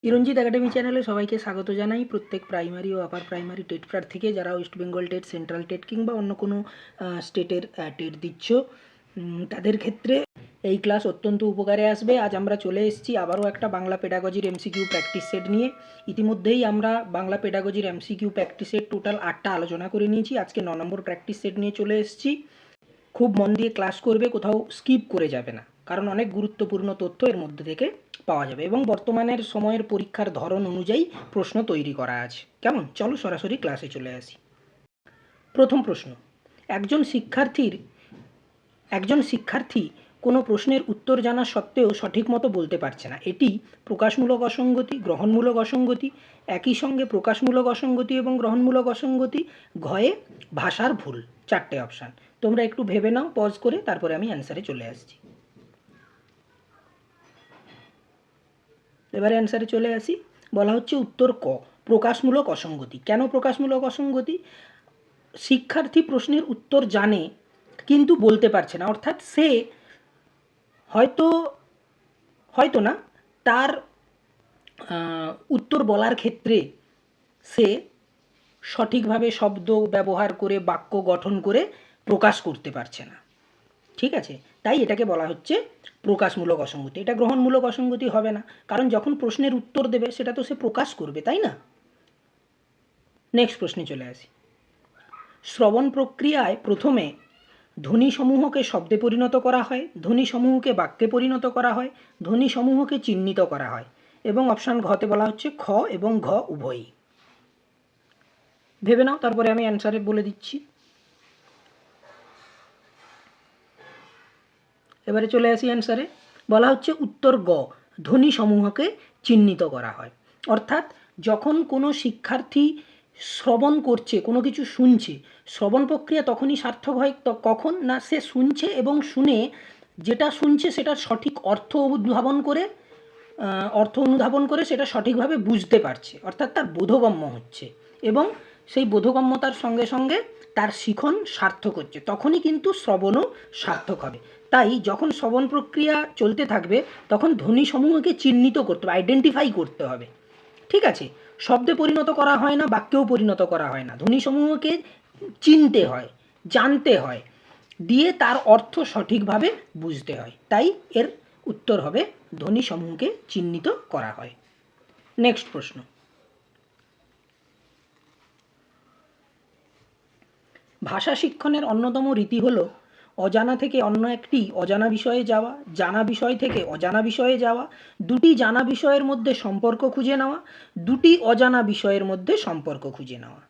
চিরঞ্জিত academy চ্যানেলে সবাইকে স্বাগত জানাই। প্রত্যেক প্রাইমারি ও আপার প্রাইমারি টেট প্রার্থীকে যারা West Bengal TET, central TET কিংবা অন্য কোনো স্টেটের টেট দিচ্ছ, তাদের ক্ষেত্রে এই ক্লাস অত্যন্ত উপকারে আসবে। আজ আমরা চলে এসেছি আবারও একটা বাংলা পেডাগজির এমসিকিউ প্র্যাকটিস সেট নিয়ে। ইতিমধ্যেই আমরা বাংলা পেডাগজির এমসিকিউ প্র্যাকটিস সেট টোটাল 8টা আলোচনা করে নিয়েছি। আজকে 9 নম্বর প্র্যাকটিস সেট নিয়ে চলে এসেছি। খুব মন দিয়ে ক্লাস করবে, কোথাও স্কিপ করে যাবে না, কারণ অনেক গুরুত্বপূর্ণ তথ্য এর মধ্যে থেকে পাওয়া যাবে এবং বর্তমানের সময়ের পরীক্ষার ধরন অনুযায়ী প্রশ্ন তৈরি করা আছে। কেমন? চলো সরাসরি ক্লাসে চলে আসি। প্রথম প্রশ্ন, একজন শিক্ষার্থী কোনো প্রশ্নের উত্তর জানা সত্ত্বেও সঠিক মতো বলতে পারছে না। এটি প্রকাশমূলক অসঙ্গতি, গ্রহণমূলক অসঙ্গতি, একই সঙ্গে প্রকাশমূলক অসঙ্গতি এবং গ্রহণমূলক অসঙ্গতি, ঘয়ে ভাষার ভুল। 4টে অপশান। তোমরা একটু ভেবে নাও পজ করে, তারপরে আমি অ্যান্সারে চলে আসছি। এবারে অ্যান্সারে চলে আসি। বলা হচ্ছে উত্তর ক, প্রকাশমূলক অসঙ্গতি। কেন প্রকাশমূলক অসঙ্গতি? শিক্ষার্থী প্রশ্নের উত্তর জানে কিন্তু বলতে পারছে না, অর্থাৎ সে হয়তো না, তার উত্তর বলার ক্ষেত্রে সে সঠিকভাবে শব্দ ব্যবহার করে বাক্য গঠন করে প্রকাশ করতে পারছে না। ঠিক আছে, তাই এটাকে বলা হচ্ছে প্রকাশমূলক অসঙ্গতি। এটা গ্রহণমূলক অসঙ্গতি হবে না, কারণ যখন প্রশ্নের উত্তর দেবে সেটা তো সে প্রকাশ করবে, তাই না? নেক্সট প্রশ্নে চলে আসি। শ্রবণ প্রক্রিয়ায় প্রথমে ধ্বনিসমূহকে শব্দে পরিণত করা হয়, ধ্বনিসমূহকে বাক্যে পরিণত করা হয়, ধ্বনিসমূহকে চিহ্নিত করা হয় এবং অপশান ঘতে বলা হচ্ছে খ এবং ঘ উভয়ই। ভেবে নাও, তারপরে আমি অ্যান্সারে বলে দিচ্ছি। এবারে চলে আসি অ্যান্সারে। বলা হচ্ছে উত্তর গ, ধ্বনিসমূহকে চিহ্নিত করা হয়। অর্থাৎ যখন কোনো শিক্ষার্থী শ্রবণ করছে, কোনো কিছু শুনছে, শ্রবণ প্রক্রিয়া তখনই সার্থক হয় কখন না, সে শুনছে এবং শুনে যেটা শুনছে সেটার সঠিক অর্থ অনুধাবন করে সেটা সঠিকভাবে বুঝতে পারছে, অর্থাৎ তার বোধগম্য হচ্ছে এবং সেই বোধগম্যতার সঙ্গে সঙ্গে তার শিখন সার্থক হচ্ছে, তখনই কিন্তু শ্রবণও সার্থক হবে। তাই যখন শ্রবণ প্রক্রিয়া চলতে থাকবে তখন ধ্বনিসমূহকে চিহ্নিত করতে হবে, আইডেন্টিফাই করতে হবে। ঠিক আছে, শব্দে পরিণত করা হয় না, বাক্যেও পরিণত করা হয় না, ধ্বনিসমূহকে চিনতে হয়, জানতে হয়, দিয়ে তার অর্থ সঠিকভাবে বুঝতে হয়। তাই এর উত্তর হবে ধ্বনিসমূহকে চিহ্নিত করা হয়। নেক্সট প্রশ্ন। ভাষা শিক্ষণের অন্যতম রীতি হলো অজানা থেকে অন্য একটি অজানা বিষয়ে যাওয়া, জানা বিষয় থেকে অজানা বিষয়ে যাওয়া, দুটি জানা বিষয়ের মধ্যে সম্পর্ক খুঁজে নেওয়া, দুটি অজানা বিষয়ের মধ্যে সম্পর্ক খুঁজে নেওয়া।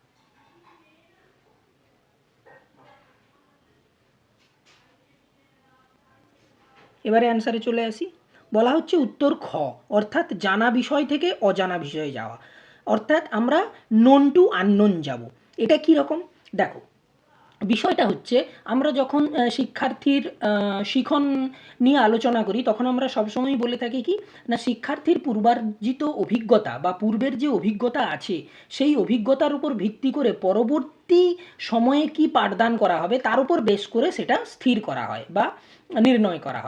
এবারে অ্যান্সারে চলে আসি। বলা হচ্ছে উত্তর খ, অর্থাৎ জানা বিষয় থেকে অজানা বিষয়ে যাওয়া, অর্থাৎ আমরা নোন টু আননোন যাব। এটা কী রকম? দেখো, বিষয়টা হচ্ছে আমরা যখন শিক্ষার্থীর শিখন নিয়ে আলোচনা করি তখন আমরা সবসময় বলে থাকি কি না, শিক্ষার্থীর পূর্বার্জিত অভিজ্ঞতা বা পূর্বের যে অভিজ্ঞতা আছে সেই অভিজ্ঞতার উপর ভিত্তি করে পরবর্তী সময়ে কি পাঠদান করা হবে তার উপর বেশ করে সেটা স্থির করা হয় বা নির্ণয় করা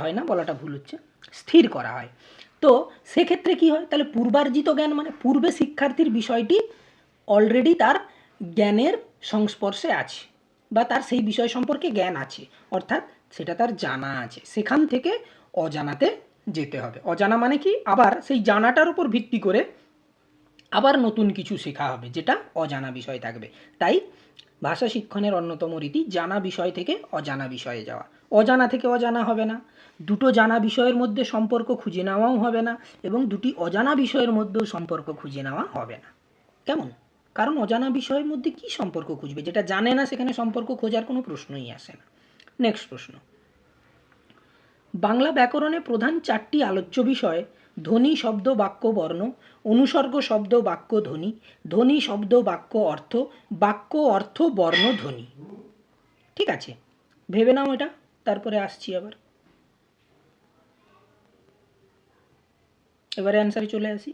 হয় না, বলাটা ভুল হচ্ছে, স্থির করা হয়। তো সেক্ষেত্রে কি হয়, তাহলে পূর্বার্জিত জ্ঞান মানে পূর্বে শিক্ষার্থীর বিষয়টি অলরেডি তার জ্ঞানের সংস্পর্শে আছে বা তার সেই বিষয় সম্পর্কে জ্ঞান আছে, অর্থাৎ সেটা তার জানা আছে। সেখান থেকে অজানাতে যেতে হবে। অজানা মানে কি, আবার সেই জানাটার উপর ভিত্তি করে আবার নতুন কিছু শেখা হবে যেটা অজানা বিষয় থাকবে। তাই ভাষা শিক্ষণের অন্যতম রীতি জানা বিষয় থেকে অজানা বিষয়ে যাওয়া। অজানা থেকে অজানা হবে না, দুটো জানা বিষয়ের মধ্যে সম্পর্ক খুঁজে নেওয়াও হবে না এবং দুটি অজানা বিষয়ের মধ্যেও সম্পর্ক খুঁজে নেওয়া হবে না। কেমন? কারণ অজানা বিষয়ের মধ্যে কি সম্পর্ক খুঁজবে, যেটা জানে না সেখানে সম্পর্ক খোঁজার কোনো প্রশ্নই আসে না। নেক্সট প্রশ্ন। বাংলা ব্যাকরণে প্রধান 4টি আলোচ্য বিষয় ধ্বনি শব্দ বাক্য বর্ণ, অনুসর্গ শব্দ বাক্য ধ্বনি, ধ্বনি শব্দ বাক্য অর্থ বর্ণ ধ্বনি। ঠিক আছে, ভেবে নাও এটা, তারপরে আসছি আবার। এবারে অ্যান্সারে চলে আসি।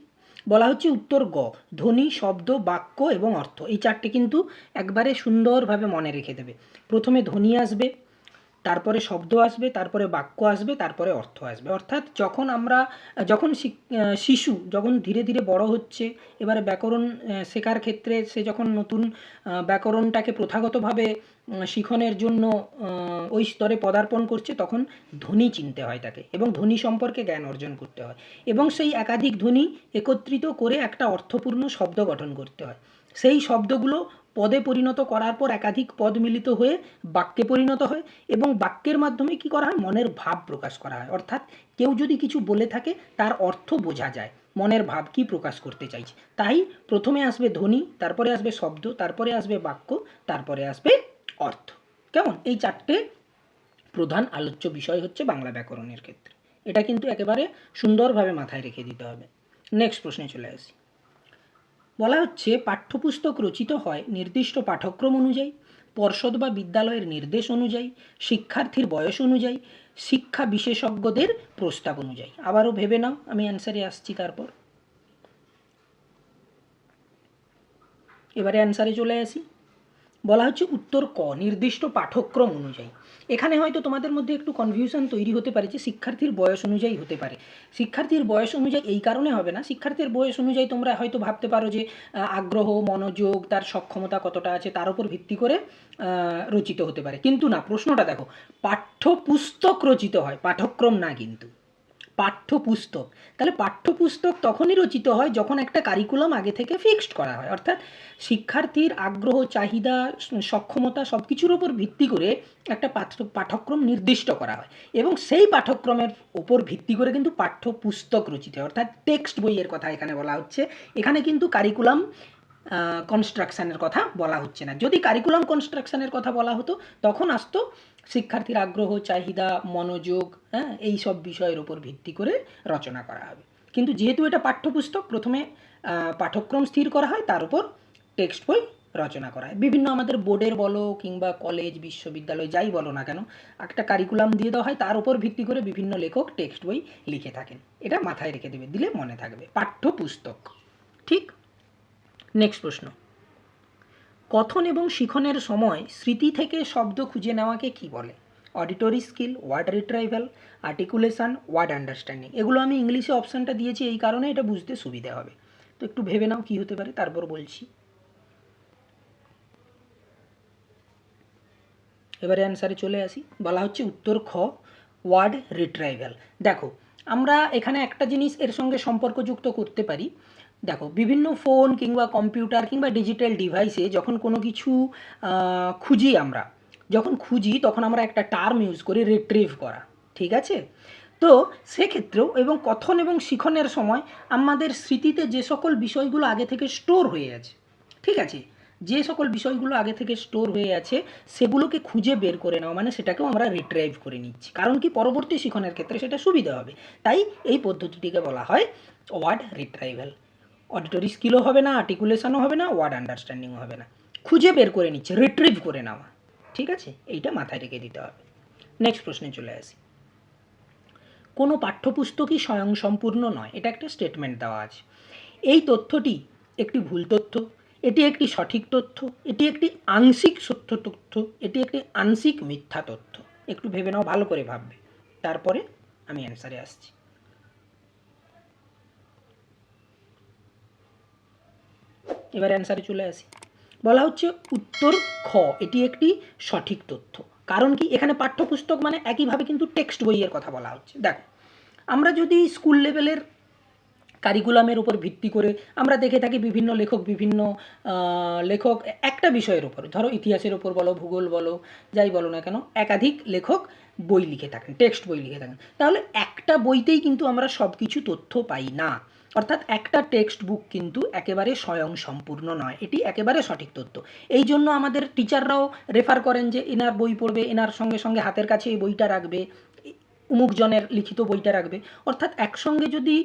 বলা হচ্ছে উত্তর গ, ধ্বনি শব্দ বাক্য এবং অর্থ। এই 4টে কিন্তু একবারে সুন্দরভাবে মনে রেখে দেবে। প্রথমে ধ্বনি আসবে, তারপরে শব্দ আসবে, তারপরে বাক্য আসবে, তারপরে অর্থ আসবে। অর্থাৎ যখন শিশু যখন ধীরে ধীরে বড় হচ্ছে, এবারে ব্যাকরণ শেখার ক্ষেত্রে সে যখন নতুন ব্যাকরণটাকে প্রথাগতভাবে শিখনের জন্য ওই স্তরে পদার্পণ করছে, তখন ধ্বনি চিনতে হয় তাকে, এবং ধ্বনি সম্পর্কে জ্ঞান অর্জন করতে হয়, এবং সেই একাধিক ধ্বনি একত্রিত করে একটা অর্থপূর্ণ শব্দ গঠন করতে হয়। সেই শব্দগুলো পদে পরিণত করার পর একাধিক পদ মিলিত হয়ে বাক্যে পরিণত হয়, এবং বাক্যের মাধ্যমে কি করা হয়, মনের ভাব প্রকাশ করা হয়। অর্থাৎ কেউ যদি কিছু বলে থাকে তার অর্থ বোঝা যায়, মনের ভাব কি প্রকাশ করতে চাইছে। তাই প্রথমে আসবে ধ্বনি, তারপরে আসবে শব্দ, তারপরে আসবে বাক্য, তারপরে আসবে অর্থ। কেমন? এই চারটে প্রধান আলোচ্য বিষয় হচ্ছে বাংলা ব্যাকরণের ক্ষেত্রে। এটা কিন্তু একেবারে সুন্দরভাবে মাথায় রেখে দিতে হবে। নেক্সট প্রশ্নে চলে আসি। বলা হচ্ছে পাঠ্যপুস্তক রচিত হয় নির্দিষ্ট পাঠ্যক্রম অনুযায়ী, পর্ষদ বা বিদ্যালয়ের নির্দেশ অনুযায়ী, শিক্ষার্থীর বয়স অনুযায়ী, শিক্ষা বিশেষজ্ঞদের প্রস্তাব অনুযায়ী। আবারও ভেবে নাও, আমি অ্যান্সারে আসছি। তারপর এবারে অ্যান্সারে চলে আসি। বলা হচ্ছে উত্তর ক, নির্দিষ্ট পাঠ্যক্রম অনুযায়ী। এখানে হয়তো তোমাদের মধ্যে একটু কনফিউশন তৈরি হতে পারে যে শিক্ষার্থীর বয়স অনুযায়ী হতে পারে। শিক্ষার্থীর বয়স অনুযায়ী এই কারণে হবে না, শিক্ষার্থীর বয়স অনুযায়ী তোমরা হয়তো ভাবতে পারো যে আগ্রহ, মনোযোগ, তার সক্ষমতা কতটা আছে তার উপর ভিত্তি করে রচিত হতে পারে, কিন্তু না, প্রশ্নটা দেখো, পাঠ্যপুস্তক রচিত হয়, পাঠ্যক্রম না কিন্তু। পাঠ্যপুস্তক, তাহলে পাঠ্যপুস্তক তখনই রচিত হয় যখন একটা কারিকুলাম আগে থেকে ফিক্সড করা হয়, অর্থাৎ শিক্ষার্থীর আগ্রহ, চাহিদা, সক্ষমতা সব কিছুর উপর ভিত্তি করে একটা পাঠ্যক্রম নির্দিষ্ট করা হয়, এবং সেই পাঠ্যক্রমের উপর ভিত্তি করে কিন্তু পাঠ্যপুস্তক রচিত হয়, অর্থাৎ টেক্সট বইয়ের কথা এখানে বলা হচ্ছে। এখানে কিন্তু কারিকুলাম কনস্ট্রাকশানের কথা বলা হচ্ছে না। যদি কারিকুলাম কনস্ট্রাকশানের কথা বলা হতো তখন আসতো শিক্ষার্থীর আগ্রহ, চাহিদা, মনোযোগ, হ্যাঁ, এই সব বিষয়ের উপর ভিত্তি করে রচনা করা হবে। কিন্তু যেহেতু এটা পাঠ্যপুস্তক, প্রথমে পাঠ্যক্রম স্থির করা হয়, তার উপর টেক্সট বই রচনা করা হয়। বিভিন্ন আমাদের বোর্ডের বলো কিংবা কলেজ, বিশ্ববিদ্যালয় যাই বলো না কেন, একটা কারিকুলাম দিয়ে দেওয়া হয়, তার উপর ভিত্তি করে বিভিন্ন লেখক টেক্সট বই লিখে থাকেন। এটা মাথায় রেখে দেবে, দিলে মনে থাকবে, পাঠ্যপুস্তক। ঠিক। নেক্সট প্রশ্ন, কথন এবং শিখনের সময় স্মৃতি থেকে শব্দ খুঁজে নেওয়াকে কি বলে? Auditory skill, word retrieval, articulation, word understanding. এগুলো আমি ইংলিশে অপশানটা দিয়েছি এই কারণে, এটা বুঝতে সুবিধা হবে। তো একটু ভেবে নাও কী হতে পারে, তারপর বলছি। এবারে অ্যান্সারে চলে আসি। বলা হচ্ছে উত্তর খ, ওয়ার্ড রিট্রাইভাল। দেখো, আমরা এখানে একটা জিনিস এর সঙ্গে সম্পর্কযুক্ত করতে পারি। দেখো, বিভিন্ন ফোন কিংবা কম্পিউটার কিংবা ডিজিটাল ডিভাইসে যখন কোনো কিছু যখন খুঁজি তখন আমরা একটা টার্ম ইউজ করি, রিট্রিভ করা। ঠিক আছে? তো সেক্ষেত্রেও এবং কথন এবং শিখনের সময় আমাদের স্মৃতিতে যে সকল বিষয়গুলো আগে থেকে স্টোর হয়ে আছে, ঠিক আছে, যে সকল বিষয়গুলো আগে থেকে স্টোর হয়ে আছে সেগুলোকে খুঁজে বের করে নেওয়া, মানে সেটাকেও আমরা রিট্রাইভ করে নিচ্ছি, কারণ কি পরবর্তী শিখনের ক্ষেত্রে সেটা সুবিধা হবে। তাই এই পদ্ধতিটিকে বলা হয় ওয়ার্ড রিট্রাইভাল। অডিটরি স্কিলও হবে না, আর্টিকুলেশনও হবে না, ওয়ার্ড আন্ডারস্ট্যান্ডিংও হবে না, খুঁজে বের করে নিচ্ছে, রিট্রিভ করে নেওয়া। ঠিক আছে, এইটা মাথায় রেখে দিতে হবে। নেক্সট প্রশ্নে চলে আসি। কোনো পাঠ্যপুস্তকই স্বয়ংসম্পূর্ণ নয়, এটা একটা স্টেটমেন্ট দেওয়া আছে। এই তথ্যটি একটি ভুল তথ্য, এটি একটি সঠিক তথ্য, এটি একটি আংশিক সত্য তথ্য, এটি একটি আংশিক মিথ্যা তথ্য। একটু ভেবে নাও, ভালো করে ভাববে, তারপরে আমি অ্যান্সারে আসছি। এবার অ্যান্সারে চলে আসি। বলা হচ্ছে উত্তর খ, এটি একটি সঠিক তথ্য। কারণ কি, এখানে পাঠ্যপুস্তক মানে একইভাবে কিন্তু টেক্সট বইয়ের কথা বলা হচ্ছে। দেখো, আমরা যদি স্কুল লেভেলের কারিকুলামের উপর ভিত্তি করে আমরা দেখে থাকি বিভিন্ন লেখক একটা বিষয়ের উপর, ধরো ইতিহাসের উপর বলো, ভূগোল বলো, যাই বলো না কেন, একাধিক লেখক বই লিখে থাকেন, টেক্সট বই লিখে থাকেন। তাহলে একটা বইতেই কিন্তু আমরা সব কিছু তথ্য পাই না, অর্থাৎ একটা টেক্সট বুক কিন্তু একেবারে স্বয়ংসম্পূর্ণ নয়, এটি একেবারে সঠিক তথ্য। এই জন্য আমাদের টিচাররাও রেফার করেন যে এনার বই পড়বে, এনার সঙ্গে সঙ্গে হাতের কাছে এই বইটা রাখবে, অমুকজনের লিখিত বইটা রাখবে। অর্থাৎ একসঙ্গে যদি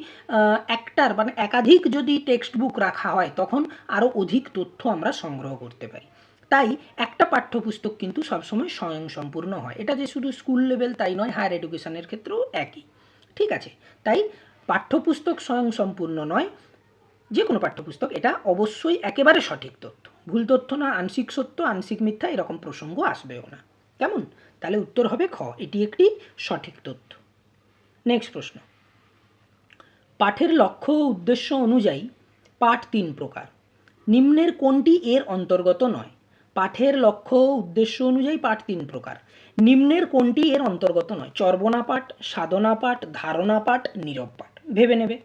একটার মানে একাধিক যদি টেক্সট বুক রাখা হয় তখন আরও অধিক তথ্য আমরা সংগ্রহ করতে পারি। তাই একটা পাঠ্যপুস্তক কিন্তু সবসময় স্বয়ংসম্পূর্ণ হয়। এটা যে শুধু স্কুল লেভেল তাই নয়, হায়ার এডুকেশনের ক্ষেত্রেও একই। ঠিক আছে? তাই পাঠ্যপুস্তক স্বয়ংসম্পূর্ণ নয়, যে কোনো পাঠ্যপুস্তক, এটা অবশ্যই একেবারে সঠিক তথ্য, ভুল তথ্য না, আংশিক সত্য, আংশিক মিথ্যা এরকম প্রসঙ্গ আসবেও না। কেমন? তাহলে উত্তর হবে খ, এটি একটি সঠিক তথ্য। নেক্সট প্রশ্ন, পাঠের লক্ষ্য ও উদ্দেশ্য অনুযায়ী পাঠ 3 প্রকার, নিম্নের কোনটি এর অন্তর্গত নয়? পাঠের লক্ষ্য ও উদ্দেশ্য অনুযায়ী পাঠ 3 প্রকার, নিম্নের কোনটি এর অন্তর্গত নয়? চর্বণা পাঠ, সাধনা পাঠ, ধারণা পাঠ, নীরব পাঠ। ভেবে নেবে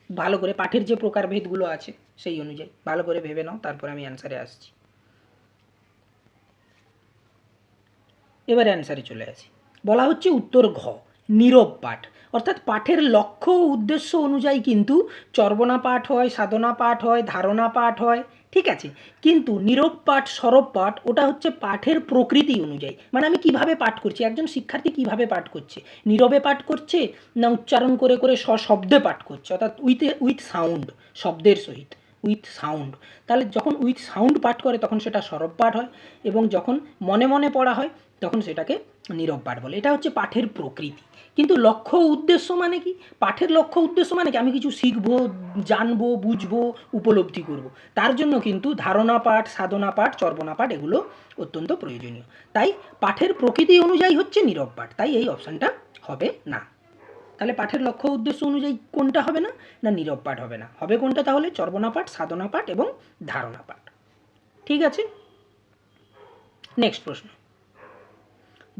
ভালো করে, পাঠের যে প্রকারভেদগুলো আছে সেই অনুযায়ী ভালো করে ভেবে নাও, তারপরে আমি অ্যান্সারে আসছি। এবারে অ্যান্সারে চলে আসি। বলা হচ্ছে উত্তর ঘ, নীরব পাঠ। অর্থাৎ পাঠের লক্ষ্য ও উদ্দেশ্য অনুযায়ী কিন্তু চর্বণা পাঠ হয়, সাধনা পাঠ হয়, ধারণা পাঠ হয়, ঠিক আছে। কিন্তু নীরব পাঠ, সরব পাঠ, ওটা হচ্ছে পাঠের প্রকৃতি অনুযায়ী। মানে আমি কিভাবে পাঠ করছি, একজন শিক্ষার্থী কিভাবে পাঠ করছে, নীরবে পাঠ করছে না উচ্চারণ করে করে সশব্দে পাঠ করছে, অর্থাৎ উইথ সাউন্ড, শব্দের সহিত, উইথ সাউন্ড। তাহলে যখন উইথ সাউন্ড পাঠ করে তখন সেটা সরব পাঠ হয়, এবং যখন মনে মনে পড়া হয় তখন সেটাকে নীরব পাঠ বলে। এটা হচ্ছে পাঠের প্রকৃতি। কিন্তু লক্ষ্য উদ্দেশ্য মানে কি? পাঠের লক্ষ্য উদ্দেশ্য মানে কি? আমি কিছু শিখবো, জানবো, বুঝবো, উপলব্ধি করব। তার জন্য কিন্তু ধারণা পাঠ, সাধনা পাঠ, চর্বণা পাঠ এগুলো অত্যন্ত প্রয়োজনীয়। তাই পাঠের প্রকৃতি অনুযায়ী হচ্ছে নীরব পাঠ, তাই এই অপশানটা হবে না। তাহলে পাঠের লক্ষ্য উদ্দেশ্য অনুযায়ী কোনটা হবে না? না নীরব পাঠ হবে না, হবে কোনটা তাহলে? চর্বণা পাঠ, সাধনা পাঠ এবং ধারণা পাঠ। ঠিক আছে, নেক্সট প্রশ্ন,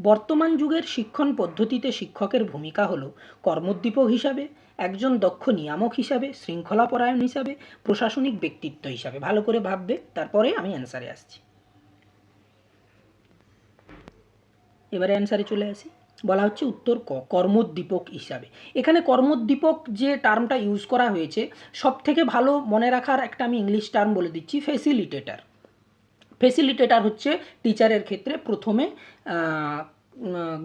বর্তমান যুগের শিক্ষণ পদ্ধতিতে শিক্ষকের ভূমিকা হলো কর্মোদ্দীপক হিসাবে, একজন দক্ষ নিয়ামক হিসাবে, শৃঙ্খলাপরায়ণ হিসাবে, প্রশাসনিক ব্যক্তিত্ব হিসাবে। ভালো করে ভাববে, তারপরে আমি অ্যান্সারে আসছি। এবারে অ্যান্সারে চলে আসি। বলা হচ্ছে উত্তর ক, কর্মোদ্দীপক হিসাবে। এখানে কর্মোদ্দীপক যে টার্মটা ইউজ করা হয়েছে, সব থেকে ভালো মনে রাখার একটা আমি ইংলিশ টার্ম বলে দিচ্ছি, ফেসিলিটেটার। ফেসিলিটেটার হচ্ছে টিচারের ক্ষেত্রে প্রথমে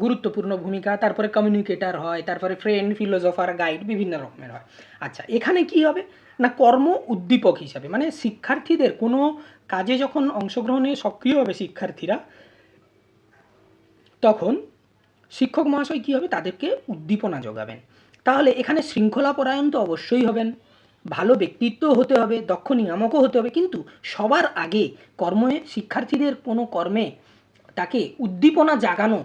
গুরুত্বপূর্ণ ভূমিকা, তারপরে কমিউনিকেটার হয়, তারপরে ফ্রেন্ড, ফিলোসফার, গাইড, বিভিন্ন রকমের হয়। আচ্ছা, এখানে কি হবে না কর্ম উদ্দীপক হিসাবে, মানে শিক্ষার্থীদের কোনো কাজে যখন অংশগ্রহণে সক্রিয় হবে শিক্ষার্থীরা, তখন শিক্ষক মহাশয় কী হবে, তাদেরকে উদ্দীপনা যোগাবেন। তাহলে এখানে শৃঙ্খলাপরায়ণ তো অবশ্যই হবেন, ভালো ব্যক্তিত্ব হতে হবে, দক্ষ নিয়ামকও হতে হবে, কিন্তু সবার আগে কর্মে, শিক্ষার্থীদের কোনো কর্মে তাকে উদ্দীপনা জাগানো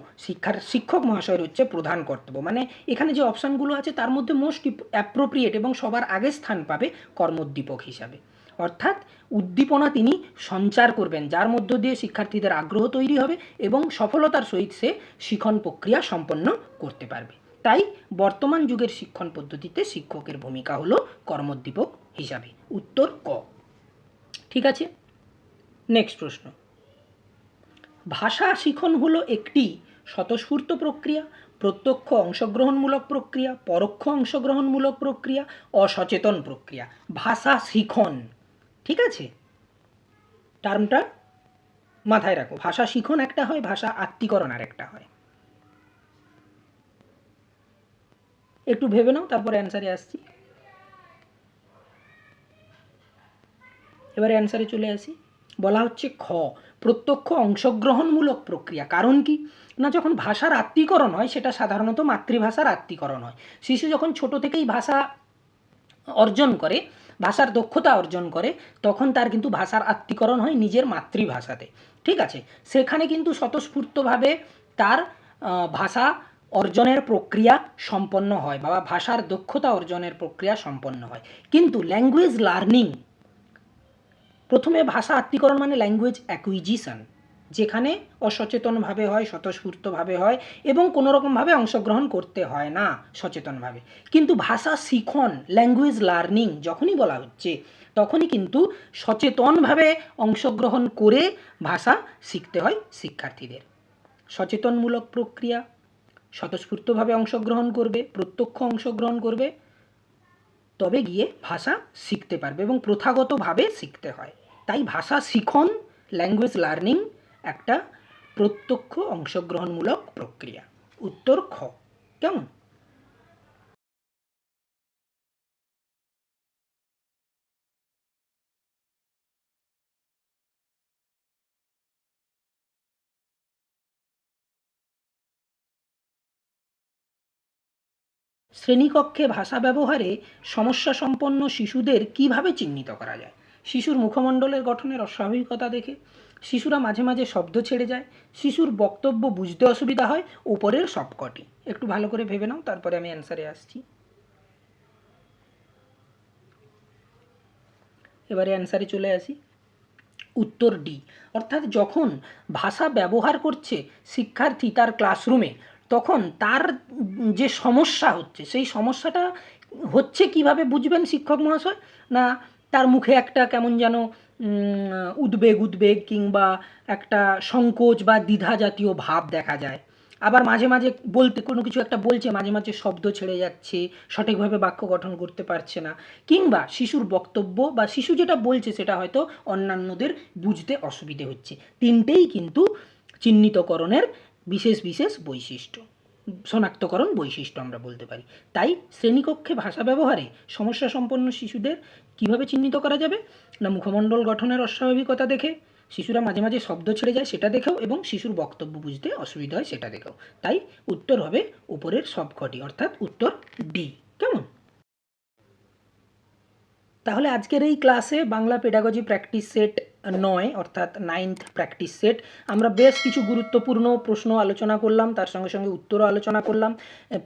শিক্ষক মহাশয়ের হচ্ছে প্রধান কর্তব্য। মানে এখানে যে অপশানগুলো আছে তার মধ্যে মোস্ট অ্যাপ্রোপ্রিয়েট এবং সবার আগে স্থান পাবে কর্মোদ্দীপক হিসাবে। অর্থাৎ উদ্দীপনা তিনি সঞ্চার করবেন, যার মধ্য দিয়ে শিক্ষার্থীদের আগ্রহ তৈরি হবে এবং সফলতার সহিত সে শিক্ষণ প্রক্রিয়া সম্পন্ন করতে পারবে। তাই বর্তমান যুগের শিক্ষণ পদ্ধতিতে শিক্ষকের ভূমিকা হলো কর্মোদ্দীপক হিসাবে। উত্তর ক। ঠিক আছে, নেক্সট প্রশ্ন, ভাষা শিখন হলো একটি স্বতঃস্ফূর্ত প্রক্রিয়া, প্রত্যক্ষ অংশগ্রহণমূলক প্রক্রিয়া, পরোক্ষ অংশগ্রহণমূলক প্রক্রিয়া, অসচেতন প্রক্রিয়া। ভাষা শিখন, ঠিক আছে, টার্মটা মাথায় রাখো। ভাষা শিখন একটা হয়, ভাষা আত্মীকরণ আর একটা হয়। একটু ভেবে নাও, তারপরে অ্যান্সারে আসছি। এবারে অ্যান্সারে চলে আসি। বলা হচ্ছে খ, প্রত্যক্ষ অংশগ্রহণমূলক প্রক্রিয়া। কারণ কি না, যখন ভাষার আত্মীকরণ হয় সেটা সাধারণত মাতৃভাষার আত্মীকরণ হয়। শিশু যখন ছোট থেকেই ভাষা অর্জন করে, ভাষার দক্ষতা অর্জন করে, তখন তার কিন্তু ভাষার আত্মীকরণ হয় নিজের মাতৃভাষাতে। ঠিক আছে, সেখানে কিন্তু স্বতঃস্ফূর্তভাবে তার ভাষা অর্জনের প্রক্রিয়া সম্পন্ন হয় বা ভাষার দক্ষতা অর্জনের প্রক্রিয়া সম্পন্ন হয়। কিন্তু ল্যাঙ্গুয়েজ লার্নিং, প্রথমে ভাষা আত্মীকরণ মানে ল্যাঙ্গুয়েজ অ্যাকুইজিশন, যেখানে অসচেতনভাবে হয়, স্বতঃস্ফূর্তভাবে হয় এবং কোনোরকমভাবে অংশগ্রহণ করতে হয় না সচেতনভাবে। কিন্তু ভাষা শিখন, ল্যাঙ্গুয়েজ লার্নিং যখনই বলা হচ্ছে, তখনই কিন্তু সচেতনভাবে অংশগ্রহণ করে ভাষা শিখতে হয় শিক্ষার্থীদের। সচেতনমূলক প্রক্রিয়া, স্বতঃস্ফূর্তভাবে অংশগ্রহণ করবে, প্রত্যক্ষ অংশগ্রহণ করবে, তবে গিয়ে ভাষা শিখতে পারবে এবং প্রথাগতভাবে শিখতে হয়। তাই ভাষা শিখন, ল্যাঙ্গুয়েজ লার্নিং একটা প্রত্যক্ষ অংশগ্রহণমূলক প্রক্রিয়া। উত্তর খ। কেমন? শ্রেণীকক্ষে ভাষা ব্যবহারে সমস্যা সম্পন্ন শিশুদের কিভাবে চিহ্নিত করা যায়? শিশুর মুখমণ্ডলের গঠনের অস্বাভাবিকতা দেখে, শিশুরা মাঝে মাঝে শব্দ ছেড়ে যায়, শিশুর বক্তব্য বুঝতে অসুবিধা হয়, উপরের সবকটি। একটু ভালো করে ভেবে নাও, তারপরে আমি অ্যান্সারে আসছি। এবারে অ্যান্সারে চলে আসি। উত্তর ডি, অর্থাৎ যখন ভাষা ব্যবহার করছে শিক্ষার্থী তার ক্লাসরুমে, তখন তার যে সমস্যা হচ্ছে সেই সমস্যাটা হচ্ছে কিভাবে বুঝবেন শিক্ষক মহাশয়? না, তার মুখে একটা কেমন যেন উদ্বেগ উদ্বেগ কিংবা একটা সংকোচ বা দ্বিধা জাতীয় ভাব দেখা যায়। আবার মাঝে মাঝে বলতে কোনো কিছু একটা বলছে, মাঝে মাঝে শব্দ ছেড়ে যাচ্ছে, সঠিকভাবে বাক্য গঠন করতে পারছে না, কিংবা শিশুর বক্তব্য বা শিশু যেটা বলছে সেটা হয়তো অন্যান্যদের বুঝতে অসুবিধে হচ্ছে। তিনটেই কিন্তু চিহ্নিতকরণের বিশেষ বিশেষ বৈশিষ্ট্য, শনাক্তকরণ বৈশিষ্ট্য আমরা বলতে পারি। তাই শ্রেণীকক্ষে ভাষা ব্যবহারে সমস্যা সম্পন্ন শিশুদের কিভাবে চিহ্নিত করা যাবে? না, মুখমণ্ডল গঠনের অস্বাভাবিকতা দেখে, শিশুরা মাঝে মাঝে শব্দ ছেড়ে যায় সেটা দেখেও, এবং শিশুর বক্তব্য বুঝতে অসুবিধা হয় সেটা দেখেও। তাই উত্তর হবে উপরের সবকটি, অর্থাৎ উত্তর ডি। কেমন? তাহলে আজকের এই ক্লাসে বাংলা পেডাগজি প্র্যাকটিস সেট 9 অর্থাৎ 9th প্র্যাকটিস সেট আমরা বেশ কিছু গুরুত্বপূর্ণ প্রশ্ন আলোচনা করলাম, তার সঙ্গে সঙ্গে উত্তরও আলোচনা করলাম।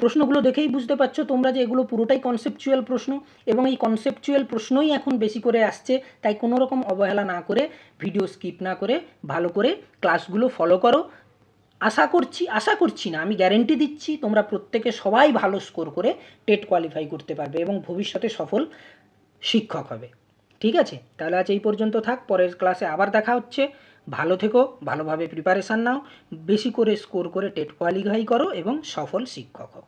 প্রশ্নগুলো দেখেই বুঝতে পারছো তোমরা যে এগুলো পুরোটাই কনসেপচুয়াল প্রশ্ন, এবং এই কনসেপচুয়াল প্রশ্নই এখন বেশি করে আসছে। তাই কোনো রকম অবহেলা না করে, ভিডিও স্কিপ না করে ভালো করে ক্লাসগুলো ফলো করো। আশা করছি না, আমি গ্যারেন্টি দিচ্ছি তোমরা প্রত্যেকে সবাই ভালো স্কোর করে টেট কোয়ালিফাই করতে পারবে এবং ভবিষ্যতে সফল শিক্ষক হবে। ঠিক আছে, তাহলে আজ এই পর্যন্ত থাক, পরের ক্লাসে আবার দেখা হচ্ছে। ভালো থেকো, ভালোভাবে প্রিপারেশান নাও, বেশি করে স্কোর করে টেট কোয়ালিফাই করো এবং সফল শিক্ষক হও।